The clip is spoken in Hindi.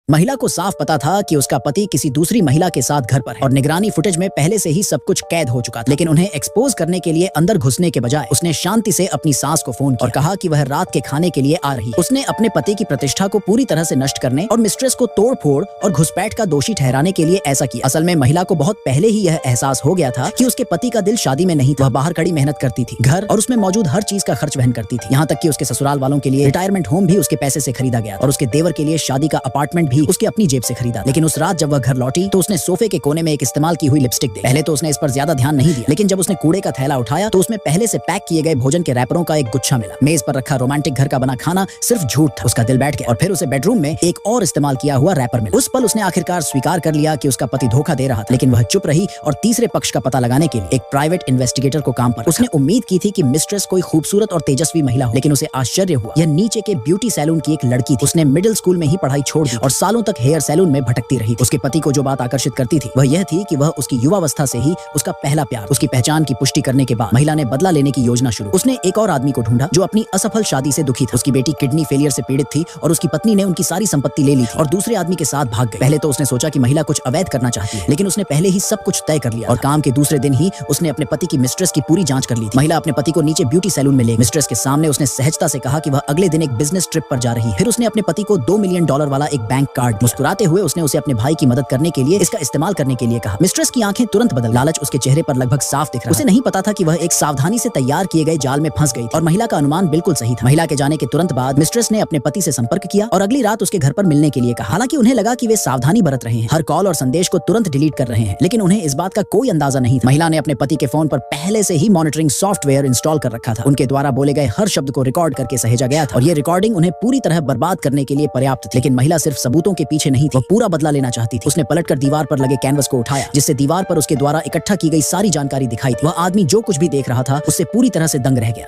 महिला को साफ पता था कि उसका पति किसी दूसरी महिला के साथ घर पर है और निगरानी फुटेज में पहले से ही सब कुछ कैद हो चुका था। लेकिन उन्हें एक्सपोज करने के लिए अंदर घुसने के बजाय उसने शांति से अपनी सास को फोन किया और कहा कि वह रात के खाने के लिए आ रही है। उसने अपने पति की प्रतिष्ठा को पूरी तरह से नष्ट करने और मिस्ट्रेस को तोड़ फोड़ और घुसपैठ का दोषी ठहराने के लिए ऐसा किया। असल में महिला को बहुत पहले ही यह एहसास हो गया था कि उसके पति का दिल शादी में नहीं था। वह बाहर कड़ी मेहनत करती थी, घर और उसमें मौजूद हर चीज का खर्च वहन करती थी। यहाँ तक कि उसके ससुराल वालों के लिए रिटायरमेंट होम भी उसके पैसे से खरीदा गया और उसके देवर के लिए शादी का अपार्टमेंट भी उसके अपनी जेब से खरीदा। लेकिन उस रात जब वह घर लौटी तो उसने सोफे के कोने में एक इस्तेमाल की हुई लिपस्टिक देखी। पहले तो उसने इस पर ज्यादा ध्यान नहीं दिया, लेकिन जब उसने कूड़े का थैला उठाया तो उसमें पहले से पैक किए गए भोजन के रैपरों का एक गुच्छा मिला। मेज पर रखा रोमांटिक घर का बना खाना सिर्फ झूठ था। उसका दिल बैठ गया और फिर उसे बेडरूम में एक और इस्तेमाल किया हुआ रैपर मिला। उस पल उसने आखिरकार स्वीकार कर लिया कि उसका पति धोखा दे रहा था, लेकिन वह चुप रही और तीसरे पक्ष का पता लगाने के लिए एक प्राइवेट इन्वेस्टिगेटर को काम पर रखा। उसने उम्मीद की थी कि मिस्ट्रेस कोई खूबसूरत और तेजस्वी महिला हो, लेकिन उसे आश्चर्य हुआ। यह नीचे के ब्यूटी सैलून की एक लड़की थी। उसने मिडिल स्कूल में ही पढ़ाई छोड़ दी और सालों तक हेयर सैलून में भटकती रही। उसके पति को जो बात आकर्षित करती थी वह यह थी कि वह उसकी युवावस्था से ही उसका पहला प्यार। उसकी पहचान की पुष्टि करने के बाद महिला ने बदला लेने की योजना शुरू। उसने एक और आदमी को ढूंढा जो अपनी असफल शादी से दुखी था। उसकी बेटी किडनी फेलियर से पीड़ित थी और उसकी पत्नी ने उनकी सारी संपत्ति ले ली थी और दूसरे आदमी के साथ भाग गई। पहले तो उसने सोचा कि महिला कुछ अवैध करना चाहती है, लेकिन उसने पहले ही सब कुछ तय कर लिया और काम के दूसरे दिन ही उसने अपने पति की मिस्ट्रेस की पूरी जांच कर ली थी। महिला अपने पति को नीचे ब्यूटी सैलून में ले गई। मिस्ट्रेस के सामने उसने सहजता से कहा कि वह अगले दिन एक बिजनेस ट्रिप पर जा रही है। फिर उसने अपने पति को $2 मिलियन वाला एक बैंक कार्ड दिया। मुस्कुराते हुए उसने उसे अपने भाई की मदद करने के लिए इसका इस्तेमाल करने के लिए कहा। मिस्ट्रेस की आंखें तुरंत बदल, लालच उसके चेहरे पर लगभग साफ दिख रहा। उसे नहीं पता था कि वह एक सावधानी से तैयार किए गए जाल में फंस गई और महिला का अनुमान बिल्कुल सही था। महिला के जाने के तुरंत बाद मिस्ट्रेस ने अपने पति से संपर्क किया और अगली रात उसके घर पर मिलने के लिए कहा। हालांकि उन्हें लगा कि वे सावधानी बरत रहे हैं, हर कॉल और संदेश को तुरंत डिलीट कर रहे हैं, लेकिन उन्हें इस बात का कोई अंदाजा नहीं था। महिला ने अपने पति के फोन पर पहले से ही मॉनिटरिंग सॉफ्टवेयर इंस्टॉल कर रखा था। उनके द्वारा बोले गए हर शब्द को रिकॉर्ड करके सहेजा गया था और ये रिकॉर्डिंग उन्हें पूरी तरह बर्बाद करने के लिए पर्याप्त थी। लेकिन महिला सिर्फ सबूतों के पीछे नहीं थी, वह पूरा बदला लेना चाहती थी। उसने पलटकर दीवार पर लगे कैनवस को उठाया, जिससे दीवार पर उसके द्वारा इकट्ठा की गई सारी जानकारी दिखाई थी। वह आदमी जो कुछ भी देख रहा था उससे पूरी तरह से दंग रह गया।